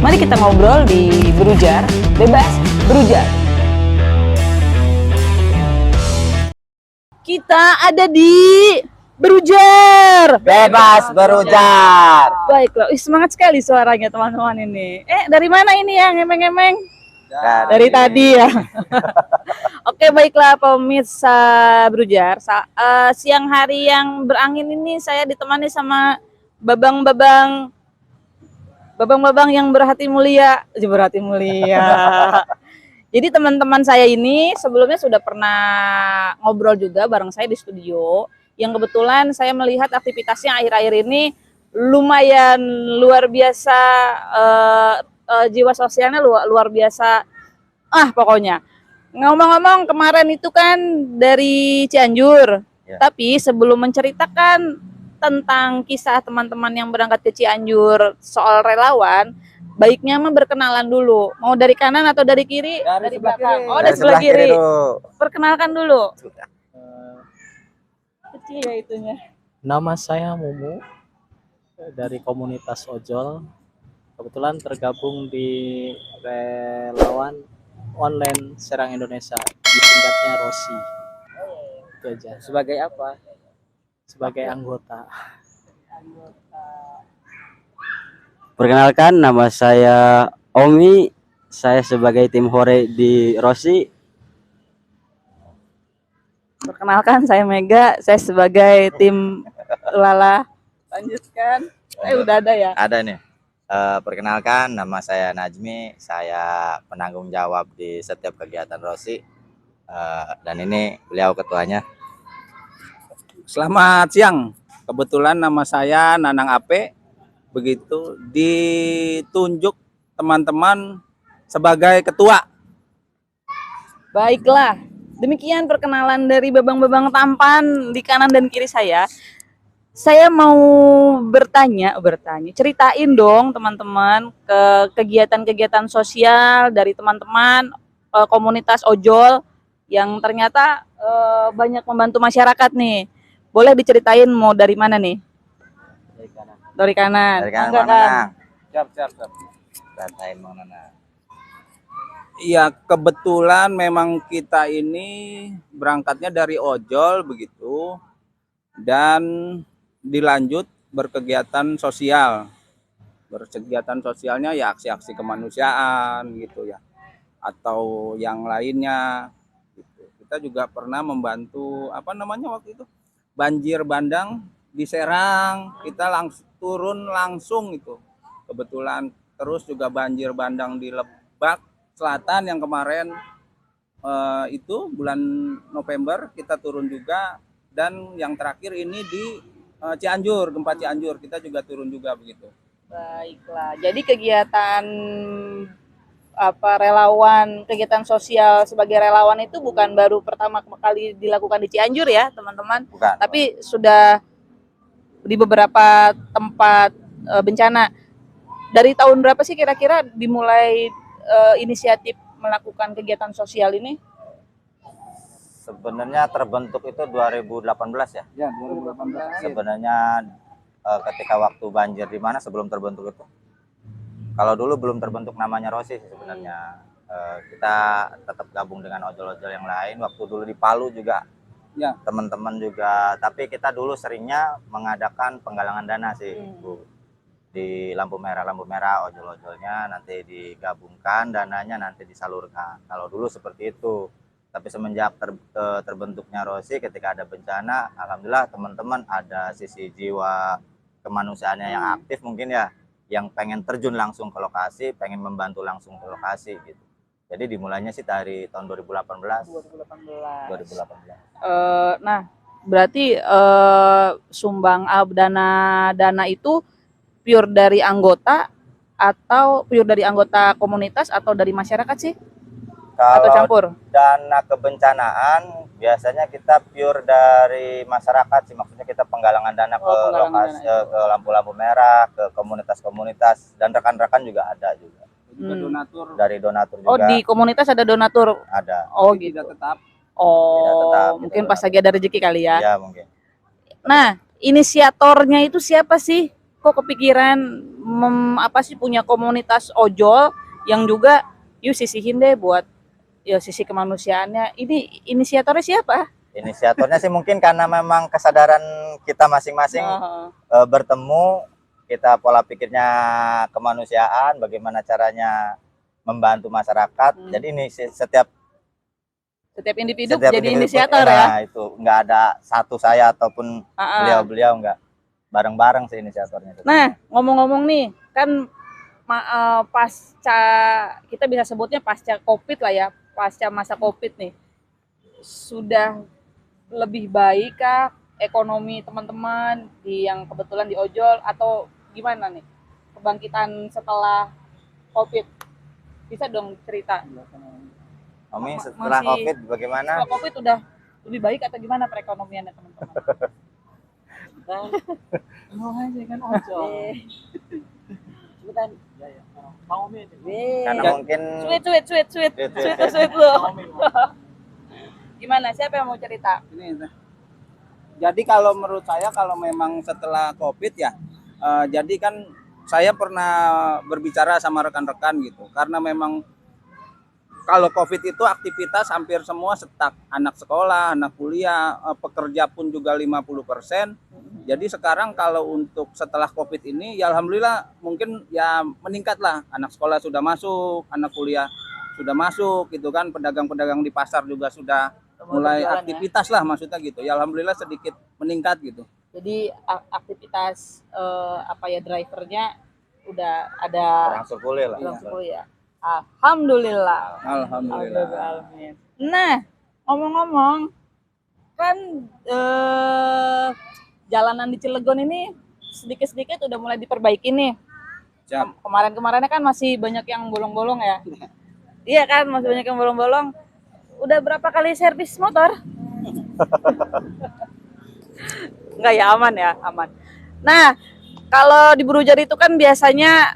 Mari kita ngobrol di Berujar, bebas berujar. Kita ada di Berujar, Bebas berujar. Baiklah, semangat sekali suaranya teman-teman ini. Dari mana ini yang emeng-emeng? Dari tadi ya. Oke, baiklah pemirsa Berujar. Siang hari yang berangin ini saya ditemani sama babang-babang yang berhati mulia. Jadi teman-teman saya ini sebelumnya sudah pernah ngobrol juga bareng saya di studio. Yang kebetulan saya melihat aktivitasnya akhir-akhir ini lumayan luar biasa, jiwa sosialnya luar biasa. Pokoknya ngomong-ngomong kemarin itu kan dari Cianjur. Ya. Tapi sebelum menceritakan tentang kisah teman-teman yang berangkat ke Cianjur soal relawan, baiknya mah berkenalan dulu. Mau dari kanan atau dari kiri? Dari belakang. Oh, dari sebelah kiri. Perkenalkan dulu. Kecil ya itunya. Nama saya Mumu dari komunitas ojol. Kebetulan tergabung di relawan online Serang Indonesia, disingkatnya Rosi. Itu aja. Sebagai apa? Sebagai anggota. Perkenalkan, nama saya Omi. Saya sebagai tim hore di Rosi. Perkenalkan, saya Mega, saya sebagai tim Lala. Lanjutkan. Udah ada ya? Ada nih. Perkenalkan, nama saya Najmi. Saya penanggung jawab di setiap kegiatan Rosi. Dan ini beliau ketuanya. Selamat siang. Kebetulan nama saya Nanang Ape. Begitu ditunjuk teman-teman sebagai ketua. Baiklah. Demikian perkenalan dari babang-babang tampan di kanan dan kiri saya. Saya mau bertanya, ceritain dong teman-teman kegiatan-kegiatan sosial dari teman-teman komunitas ojol yang ternyata banyak membantu masyarakat nih. Boleh diceritain mau dari mana nih? Dari kanan. Dari kanan, Enggak, Bang kan? Nanang. Rasain Bang Nanang. Iya, kebetulan memang kita ini berangkatnya dari ojol begitu dan dilanjut berkegiatan sosial. Berkegiatan sosialnya ya aksi-aksi kemanusiaan gitu ya. Atau yang lainnya gitu. Kita juga pernah membantu waktu itu? Banjir bandang di Serang, kita turun langsung itu. Kebetulan terus juga banjir bandang di Lebak Selatan yang kemarin itu bulan November kita turun juga, dan yang terakhir ini di Cianjur, gempa Cianjur kita juga turun juga begitu. Baiklah. Jadi kegiatan relawan, kegiatan sosial sebagai relawan itu bukan baru pertama kali dilakukan di Cianjur ya, teman-teman. Bukan. Tapi sudah di beberapa tempat bencana. Dari tahun berapa sih kira-kira dimulai inisiatif melakukan kegiatan sosial ini? Sebenarnya terbentuk itu 2018 ya. Ya, 2018. Sebenarnya ketika waktu banjir di mana sebelum terbentuk itu. Kalau dulu belum terbentuk namanya Rosi sih sebenarnya. Kita tetap gabung dengan ojol-ojol yang lain. Waktu dulu di Palu juga Ya. teman-teman juga. Tapi kita dulu seringnya mengadakan penggalangan dana sih, Bu. Di lampu merah ojol-ojolnya nanti digabungkan, dananya nanti disalurkan. Kalau dulu seperti itu. Tapi semenjak terbentuknya Rosi, ketika ada bencana, alhamdulillah teman-teman ada sisi jiwa kemanusiaannya yang aktif mungkin ya, yang pengen terjun langsung ke lokasi, pengen membantu langsung ke lokasi gitu. Jadi dimulainya sih dari tahun 2018. 2018. Nah, berarti sumbang dana itu pure dari anggota atau pure dari anggota komunitas atau dari masyarakat sih? Atau Kalau campur? dana kebencanaan biasanya kita pure dari masyarakat sih, maksudnya kita penggalangan dana ke lokasi, ke lampu-lampu merah, ke komunitas-komunitas, dan rekan-rekan juga ada juga. Juga donatur. Dari donatur juga. Oh, di komunitas ada donatur. Ada. Oh, Tidak gitu. tetap. Oh, Tidak tetap, mungkin gitu. pas lagi ada rezeki kali ya. Iya, mungkin. Nah, inisiatornya itu siapa sih? kok kepikiran punya komunitas ojol yang juga yuk sisihin deh buat ya sisi kemanusiaannya. Ini inisiatornya siapa? Inisiatornya sih mungkin karena memang kesadaran kita masing-masing bertemu, kita pola pikirnya kemanusiaan, bagaimana caranya membantu masyarakat. Jadi ini setiap individu setiap jadi individu, inisiator nah, ya. itu nggak ada satu saya ataupun beliau-beliau, nggak, bareng-bareng sih inisiatornya. Nah, ngomong-ngomong nih, kan pasca, kita bisa sebutnya pasca Covid lah ya, pasca masa Covid nih, sudah lebih baik kah ekonomi teman-teman yang kebetulan di ojol atau gimana nih kebangkitan setelah Covid? Bisa dong cerita. Omi, setelah Covid bagaimana? Setelah Covid udah lebih baik atau gimana perekonomiannya teman-teman? Mau aja kan ojol. Sebutan. Mau Omi aja. Karena mungkin Sweet lo. Gimana? Siapa yang mau cerita? Ini, jadi kalau menurut saya kalau memang setelah Covid ya, jadi kan saya pernah berbicara sama rekan-rekan gitu, karena memang kalau Covid itu aktivitas hampir semua stuck, anak sekolah, anak kuliah, pekerja pun juga 50%. Jadi sekarang kalau untuk setelah Covid ini ya alhamdulillah mungkin ya meningkat lah, anak sekolah sudah masuk, anak kuliah sudah masuk gitu kan, pedagang-pedagang di pasar juga sudah mulai aktivitas lah maksudnya gitu. Ya alhamdulillah sedikit meningkat gitu. Jadi aktivitas drivernya udah ada berangsur pulih lah. berangsur pulih ya. Alhamdulillah. Alhamdulillah. Nah, ngomong-ngomong, kan jalanan di Cilegon ini sedikit-sedikit udah mulai diperbaiki nih. Siap. Kemarin-kemarinnya kan masih banyak yang bolong-bolong ya. Iya kan, masih banyak yang bolong-bolong. Udah berapa kali servis motor? Enggak ya, aman ya, aman. Nah, kalau di Burujar itu kan biasanya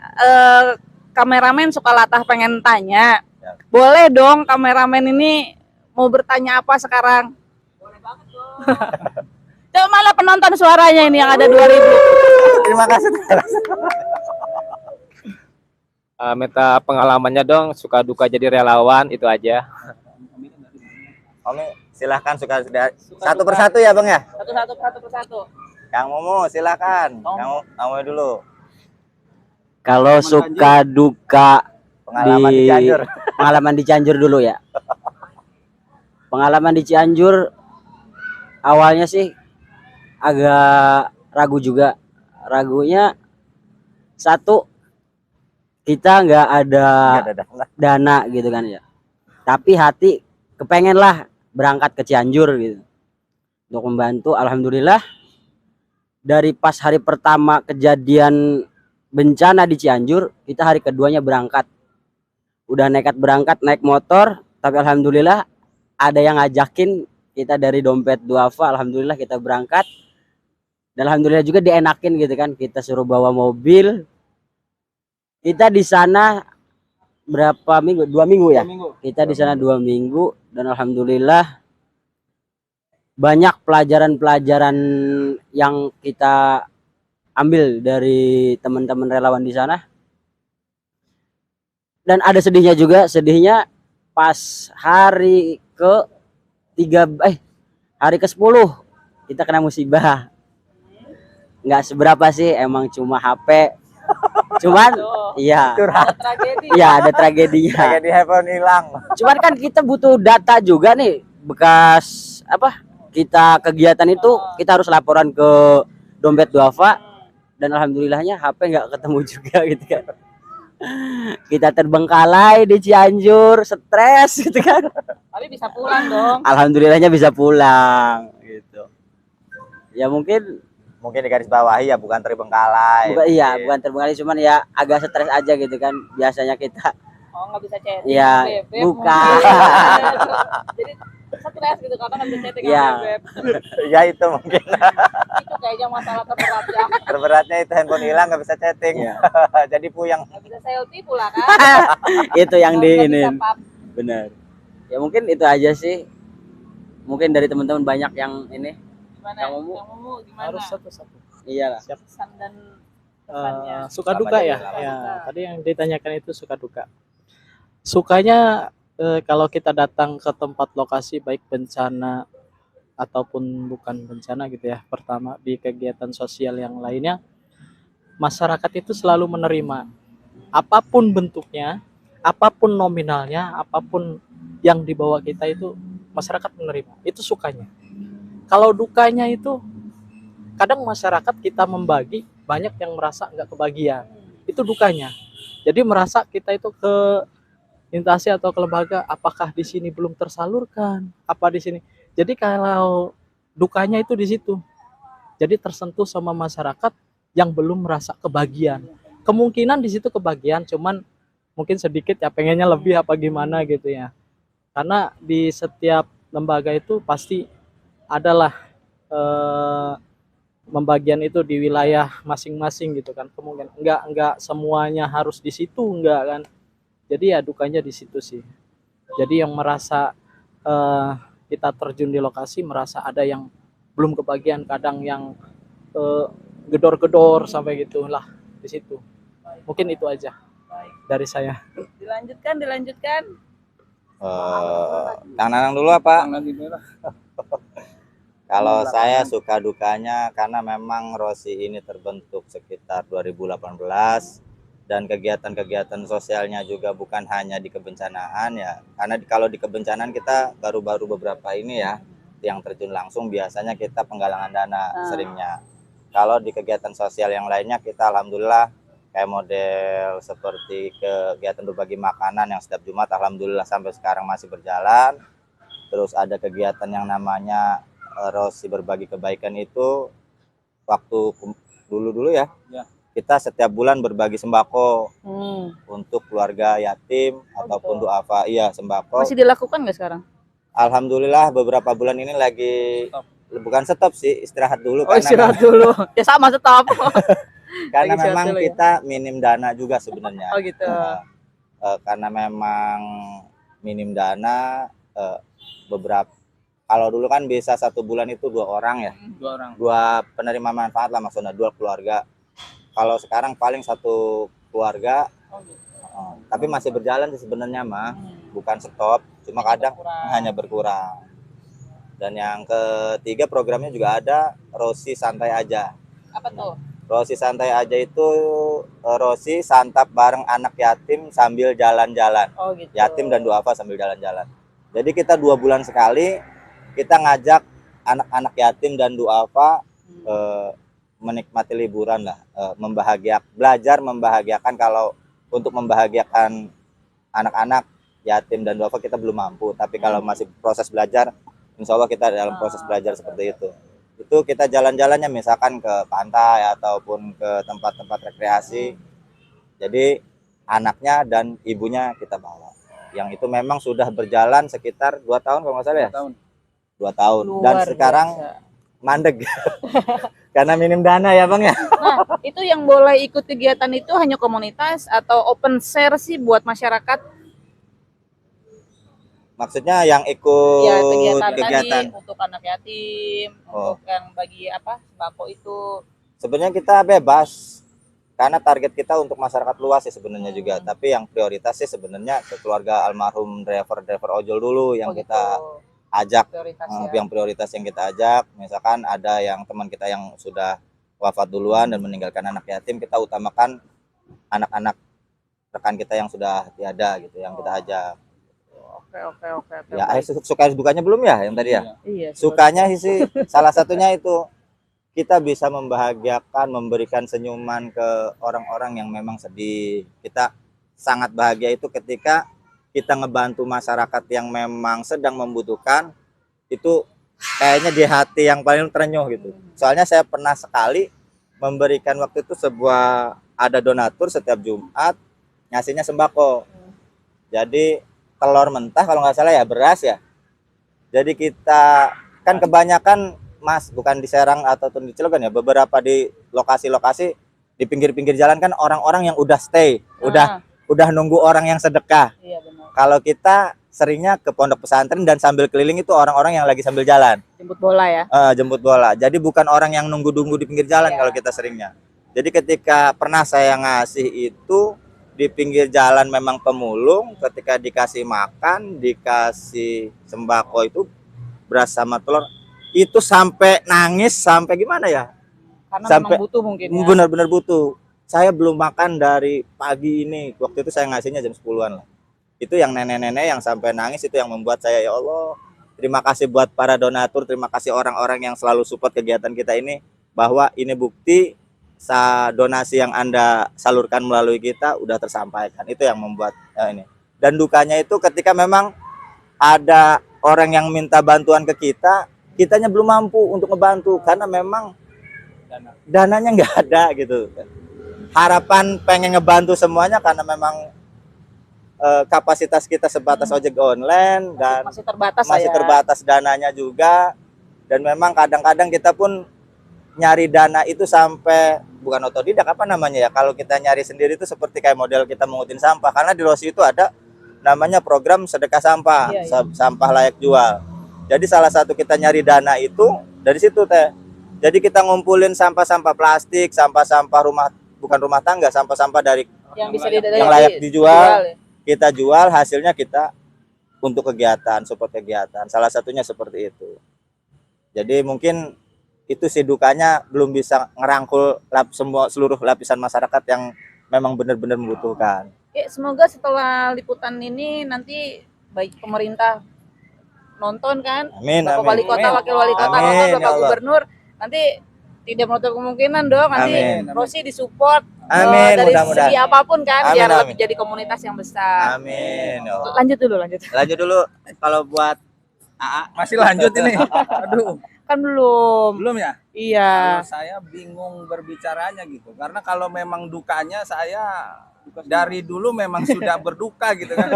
kameramen suka latah pengen tanya. Ya. Boleh dong kameramen ini mau bertanya apa sekarang? Boleh banget dong. Coba malah penonton suaranya ini yang ada 2000. Terima kasih. Minta pengalamannya dong, suka duka jadi relawan, itu aja. Omi, silahkan satu persatu ya Bang ya. Satu persatu. Kang Momo silahkan. Kang Momo dulu. Kalau suka duka Pengalaman di Cianjur. pengalaman di Cianjur dulu ya. Pengalaman di Cianjur awalnya sih agak ragu juga. Ragunya satu, kita nggak ada dana gitu kan ya. Tapi hati kepengen lah berangkat ke Cianjur gitu untuk membantu. Alhamdulillah dari pas hari pertama kejadian bencana di Cianjur, kita hari keduanya berangkat. Udah nekat berangkat naik motor, tapi alhamdulillah ada yang ngajakin kita dari Dompet Duafa. Alhamdulillah kita berangkat. Dan alhamdulillah juga dienakin gitu kan, kita suruh bawa mobil. Kita di sana berapa minggu? 2 minggu ya? 2 minggu. Kita di sana 2 minggu dan alhamdulillah banyak pelajaran-pelajaran yang kita ambil dari teman-teman relawan di sana. Dan ada sedihnya juga, sedihnya pas hari hari ke-10 kita kena musibah. Nggak seberapa sih, emang cuma HP. Cuman iya. Iya, ada tragedinya. Tragedi handphone hilang. Cuman kan kita butuh data juga nih, bekas kita kegiatan itu kita harus laporan ke Dompet Duafa. Dan alhamdulillahnya HP nggak ketemu juga gitu kan. Kita terbengkalai di Cianjur, stres gitu kan. Tapi bisa pulang dong. Alhamdulillahnya bisa pulang gitu. Ya mungkin di garis bawahi ya, bukan terbengkalai. Bukan terbengkalai, cuman ya agak stres aja gitu kan. Biasanya kita nggak bisa chatting. Iya, bukan. Jadi stres gitu karena nggak bisa chatting Iya. sama Beb. Ya itu mungkin. Itu kayaknya masalah terberatnya. Terberatnya itu handphone hilang, nggak bisa chatting. Iya. Jadi puyeng. Nggak bisa selfie pula kan. Itu yang Nggak di bisa ini. pap. Benar. Ya mungkin itu aja sih. Mungkin dari teman-teman banyak yang ini. Gimana? Kamu Kamu gimana? Harus satu-satu. Iyalah. Pesan dan Kesannya. Suka Selama duka jadi ya. relawan. Ya, tadi yang ditanyakan itu suka duka. Sukanya kalau kita datang ke tempat lokasi baik bencana ataupun bukan bencana gitu ya. Pertama di kegiatan sosial yang lainnya, masyarakat itu selalu menerima apapun bentuknya, apapun nominalnya, apapun yang dibawa kita itu masyarakat menerima. Itu sukanya. Kalau dukanya itu kadang masyarakat kita membagi banyak yang merasa nggak kebagian. Itu dukanya. Jadi merasa kita itu ke instansi atau ke lembaga, apakah di sini belum tersalurkan, apa di sini. Jadi kalau dukanya itu di situ. Jadi tersentuh sama masyarakat yang belum merasa kebagian. Kemungkinan di situ kebagian, cuman mungkin sedikit ya pengennya lebih apa gimana gitu ya. Karena di setiap lembaga itu pasti adalah pembagian itu di wilayah masing-masing gitu kan. Kemungkinan enggak semuanya harus di situ enggak kan. Jadi ya dukanya di situ sih. Jadi yang merasa kita terjun di lokasi merasa ada yang belum kebagian, kadang yang gedor-gedor sampai gitulah di situ. Mungkin itu aja dari saya. Dilanjutkan. Kang Nanang dulu apa? Nanti dulu lah. Kalau saya suka dukanya karena memang Rosi ini terbentuk sekitar 2018 dan kegiatan-kegiatan sosialnya juga bukan hanya di kebencanaan ya. Karena kalau di kebencanaan kita baru-baru beberapa ini ya yang terjun langsung, biasanya kita penggalangan dana seringnya. Kalau di kegiatan sosial yang lainnya kita alhamdulillah kayak model seperti kegiatan berbagi makanan yang setiap Jumat alhamdulillah sampai sekarang masih berjalan. Terus ada kegiatan yang namanya Rosi berbagi kebaikan itu waktu dulu ya. Kita setiap bulan berbagi sembako untuk keluarga yatim ataupun duafa. Iya, sembako. Masih dilakukan nggak sekarang? Alhamdulillah beberapa bulan ini lagi bukan stop sih, istirahat dulu Oh, istirahat dulu. Ya sama stop. karena Lagi istirahat memang dulu ya? kita minim dana juga sebenarnya. Oh gitu. Karena memang minim dana beberapa kalau dulu kan bisa satu bulan itu 2 orang ya. 2 orang. 2 penerima manfaat lah maksudnya 2 keluarga. Kalau sekarang paling 1 keluarga. Tapi masih berjalan sih sebenarnya mah, bukan stop, cuma kadang hanya berkurang. Dan yang ketiga programnya juga ada Rosi Santai Aja. Apa tuh? Rosi Santai Aja itu Rosi santap bareng anak yatim sambil jalan-jalan. Oh gitu. Yatim dan duafa sambil jalan-jalan. Jadi kita 2 bulan sekali kita ngajak anak-anak yatim dan duafa menikmati liburan lah, belajar membahagiakan. Kalau untuk membahagiakan anak-anak yatim dan duafa kita belum mampu, tapi kalau masih proses belajar, insya Allah kita dalam proses belajar seperti itu. Itu kita jalan-jalannya misalkan ke pantai ataupun ke tempat-tempat rekreasi. Jadi anaknya dan ibunya kita bawa. Yang itu memang sudah berjalan sekitar 2 tahun kalau nggak salah ya. 2 tahun. Dan Luar sekarang biasa. mandeg karena minim dana ya bang ya. Nah, itu yang boleh ikut kegiatan itu hanya komunitas atau open share sih buat masyarakat? Maksudnya yang ikut Ya kegiatan kegiatan. tadi untuk anak yatim, untuk yang bagi apa sembako itu. Sebenarnya kita bebas karena target kita untuk masyarakat luas sih sebenarnya juga. Tapi yang prioritas sih sebenarnya ke keluarga almarhum driver ojol dulu yang kita ajak. Prioritas Yang prioritas yang kita ajak, misalkan ada yang teman kita yang sudah wafat duluan dan meninggalkan anak yatim, kita utamakan anak-anak rekan kita yang sudah tiada gitu, yang kita ajak. Oke. Ya, suka dukanya belum ya yang tadi ya? Iya. Sukanya sih salah satunya itu kita bisa membahagiakan, memberikan senyuman ke orang-orang yang memang sedih. Kita sangat bahagia itu ketika kita ngebantu masyarakat yang memang sedang membutuhkan, itu kayaknya di hati yang paling terenyuh gitu. Soalnya saya pernah sekali memberikan waktu itu ada donatur setiap Jumat ngasihnya sembako. Jadi telur mentah kalau nggak salah ya, beras ya. Jadi kita kan kebanyakan bukan di Serang atau di Cilegon ya, beberapa di lokasi-lokasi di pinggir-pinggir jalan kan orang-orang yang udah stay, udah nunggu orang yang sedekah. Iya benar. Kalau kita seringnya ke pondok pesantren dan sambil keliling itu orang-orang yang lagi sambil jalan. Jemput bola ya. Jemput bola. Jadi bukan orang yang nunggu-nunggu di pinggir jalan kalau kita seringnya. Jadi ketika pernah saya ngasih itu di pinggir jalan memang pemulung, ketika dikasih makan, dikasih sembako itu beras sama telur, itu sampai nangis, sampai gimana ya? Karena Sampai memang butuh mungkin ya. benar-benar butuh. Saya belum makan dari pagi ini. Waktu itu saya ngasihnya jam 10-an lah. Itu yang nenek-nenek yang sampai nangis, itu yang membuat saya, ya Allah, terima kasih buat para donatur, terima kasih orang-orang yang selalu support kegiatan kita ini, bahwa ini bukti donasi yang Anda salurkan melalui kita udah tersampaikan. Itu yang membuat ini. Dan dukanya itu ketika memang ada orang yang minta bantuan ke kita, kitanya belum mampu untuk ngebantu karena memang dananya nggak ada gitu. Harapan pengen ngebantu semuanya karena memang kapasitas kita sebatas ojek online dan Masih terbatas masih ya. terbatas dananya juga, dan memang kadang-kadang kita pun nyari dana itu sampai bukan otodidak, apa namanya ya, kalau kita nyari sendiri itu seperti kayak model kita mengutin sampah, karena di Rosi itu ada namanya program sedekah sampah, Iya, iya. sampah layak jual. Jadi salah satu kita nyari dana itu dari situ teh. Jadi kita ngumpulin sampah-sampah plastik, sampah-sampah bukan rumah tangga, sampah-sampah dari yang bisa yang layak dijual, kita jual, hasilnya kita untuk kegiatan, support kegiatan. Salah satunya seperti itu. Jadi mungkin itu sih dukanya, belum bisa ngerangkul seluruh lapisan masyarakat yang memang benar-benar membutuhkan. Semoga setelah liputan ini nanti baik pemerintah nonton kan, Amin, Bapak amin. Wali Kota, Wakil Wali Kota, Amin, nonton, ya Bapak Allah. Gubernur, nanti tidak menutup kemungkinan dong nanti Amin. Rosi disupport Amin, dari mudah-mudahan. segi apapun kan, Amin, biar amin. lebih jadi komunitas yang besar. Amin. Ya Allah. Lanjut dulu, lanjut. Lanjut dulu, kalau buat Masih lanjut ini. Aduh, Kan belum. belum ya? Iya. Kalau saya bingung berbicaranya gitu. Karena kalau memang dukanya saya dari dulu memang sudah berduka gitu kan.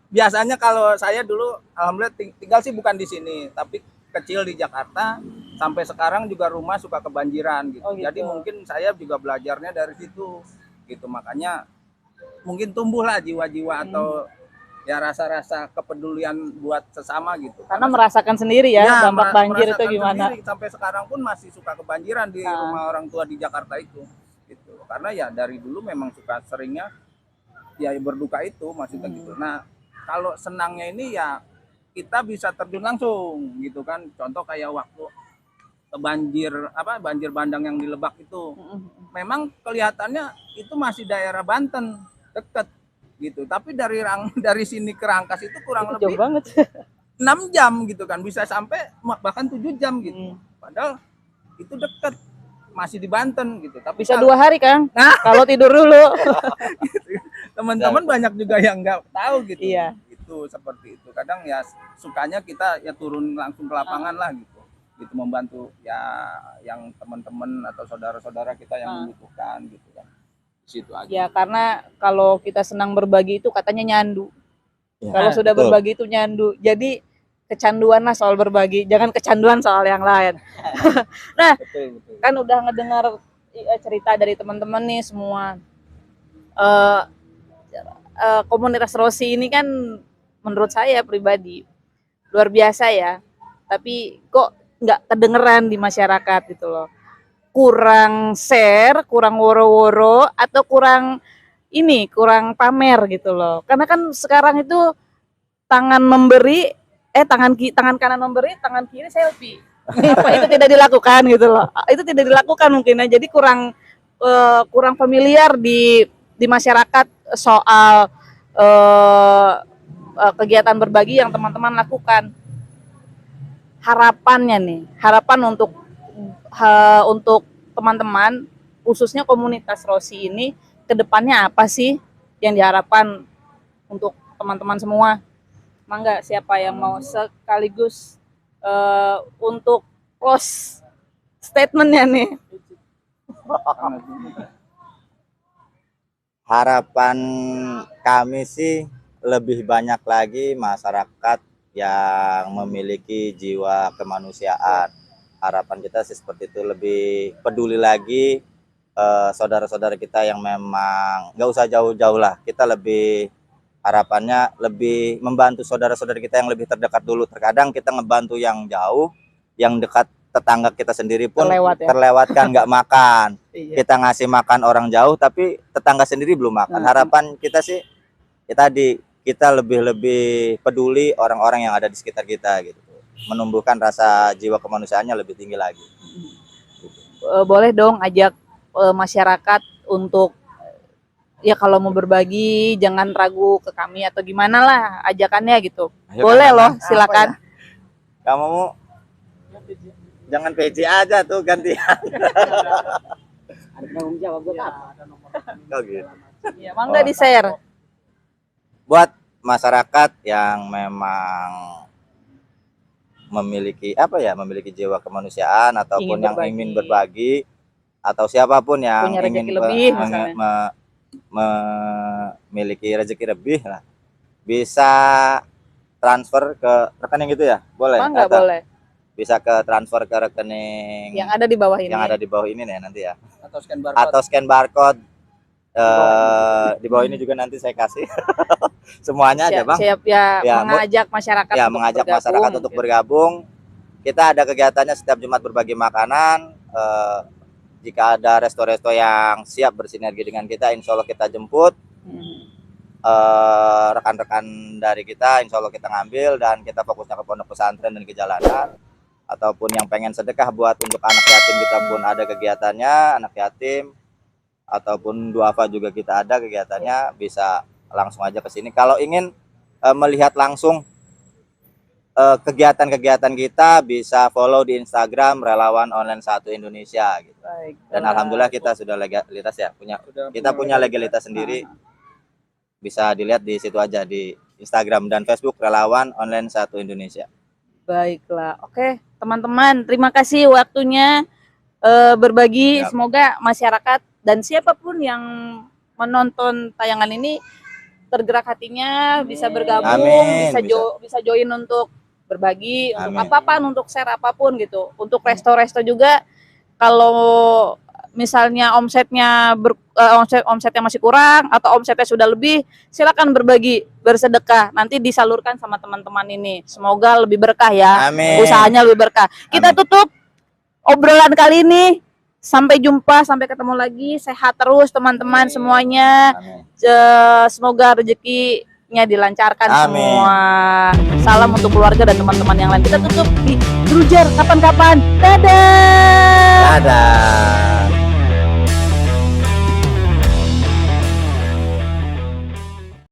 Biasanya kalau saya dulu alhamdulillah tinggal sih bukan di sini, tapi kecil di Jakarta, sampai sekarang juga rumah suka kebanjiran gitu. Oh, gitu. Jadi mungkin saya juga belajarnya dari situ gitu. Makanya mungkin tumbuhlah jiwa-jiwa atau ya rasa-rasa kepedulian buat sesama gitu. Karena merasakan sendiri ya, dampak banjir itu merasakan gimana. sendiri. Sampai sekarang pun masih suka kebanjiran di rumah orang tua di Jakarta itu gitu. Karena ya dari dulu memang suka seringnya ya berduka itu maksudnya gitu. Nah, kalau senangnya ini ya kita bisa terjun langsung gitu kan. Contoh kayak waktu banjir bandang yang di Lebak itu. Memang kelihatannya itu masih daerah Banten, deket gitu. Tapi dari sini ke Rangkas itu kurang Itu jauh lebih banget. 6 jam gitu kan, bisa sampai bahkan 7 jam gitu. Padahal itu deket, masih di Banten gitu. Tapi Bisa 2 hari Kang, Nah. kalau tidur dulu. teman-teman banyak juga yang nggak tahu gitu. Iya. Itu seperti itu. Kadang ya sukanya kita ya turun langsung ke lapangan lah gitu. Gitu membantu ya yang teman-teman atau saudara-saudara kita yang membutuhkan gitu kan. Di situ aja. Ya karena kalau kita senang berbagi itu katanya nyandu. Ya, Kalau sudah betul. berbagi itu nyandu. Jadi kecanduan lah soal berbagi, jangan kecanduan soal yang lain. Nah, Betul. kan udah ngedengar cerita dari teman-teman nih semua. Komunitas Rosi ini kan menurut saya pribadi luar biasa ya. Tapi kok nggak kedengeran di masyarakat gitu loh. Kurang share, kurang woro-woro, atau kurang pamer gitu loh. Karena kan sekarang itu tangan kanan memberi, tangan kiri selfie. Itu tidak dilakukan gitu loh. Itu tidak dilakukan mungkin ya. Jadi kurang familiar di masyarakat soal kegiatan berbagi yang teman-teman lakukan. Harapan untuk teman-teman, khususnya komunitas Rosi ini, kedepannya apa sih yang diharapkan untuk teman-teman semua? Mangga, siapa yang mau sekaligus untuk close statementnya nih? Harapan kami sih lebih banyak lagi masyarakat yang memiliki jiwa kemanusiaan. Harapan kita sih seperti itu, lebih peduli lagi saudara-saudara kita yang memang nggak usah jauh-jauh lah. Kita lebih harapannya lebih membantu saudara-saudara kita yang lebih terdekat dulu. Terkadang kita ngebantu yang jauh, yang dekat tetangga kita sendiri pun Terlewat ya. terlewatkan nggak makan. Iya. Kita ngasih makan orang jauh tapi tetangga sendiri belum makan. Harapan kita sih ya tadi kita lebih peduli orang-orang yang ada di sekitar kita gitu. Menumbuhkan rasa jiwa kemanusiaannya lebih tinggi lagi. Boleh dong ajak masyarakat untuk ya kalau mau berbagi jangan ragu ke kami atau gimana lah ajakannya gitu. Ayo, Boleh Kang loh, Nana. silakan. Apa ya? Kamu mau jangan PJ aja tuh gantian. Ada penanggung jawab buat apa? Oh, gitu. Ya, mangga di-share. Buat masyarakat yang memang memiliki memiliki jiwa kemanusiaan ataupun yang berbagi. ingin berbagi atau siapapun yang Punya rezeki ingin lebih, misalnya. memiliki rezeki lebih lah, bisa transfer ke rekening gitu ya, boleh? Mangga Atau boleh. bisa ke transfer ke rekening Yang ada di bawah ini. yang ada di bawah ini nih nanti ya, Atau scan barcode. atau scan barcode di bawah ini juga nanti saya kasih. Semuanya aja bang. Siap ya, Ya, mengajak masyarakat Ya, untuk mengajak bergabung. masyarakat untuk bergabung. Kita ada kegiatannya setiap Jumat berbagi makanan. Jika ada resto-resto yang siap bersinergi dengan kita, insya Allah kita jemput. Rekan-rekan dari kita, insya Allah kita ngambil dan kita fokusnya ke pondok pesantren dan ke jalanan. Ataupun yang pengen sedekah buat untuk anak yatim, kita pun ada kegiatannya, anak yatim. Ataupun duafa juga kita ada kegiatannya, bisa langsung aja ke sini. Kalau ingin melihat langsung kegiatan-kegiatan kita, bisa follow di Instagram Relawan Online 1 Indonesia gitu. Baik. Dan alhamdulillah kita sudah legalitas ya, kita punya legalitas sendiri. Bisa dilihat di situ aja di Instagram dan Facebook Relawan Online 1 Indonesia. Baiklah. Oke, teman-teman, terima kasih waktunya berbagi. Siap. Semoga masyarakat dan siapapun yang menonton tayangan ini tergerak hatinya, bisa bergabung, Amin. bisa join untuk berbagi, untuk Amin. apapun, untuk share apapun gitu. Untuk resto-resto juga, kalau misalnya omsetnya masih kurang atau omsetnya sudah lebih, silakan berbagi, bersedekah, nanti disalurkan sama teman-teman ini. Semoga lebih berkah ya. Amin. Usahanya lebih berkah. Kita Amin. tutup obrolan kali ini. Sampai jumpa, sampai ketemu lagi. Sehat terus teman-teman semuanya. Amin. Semoga rezekinya dilancarkan Amin. semua. Salam untuk keluarga dan teman-teman yang lain. Kita tutup di Drujar kapan-kapan. Dadah. Dadah.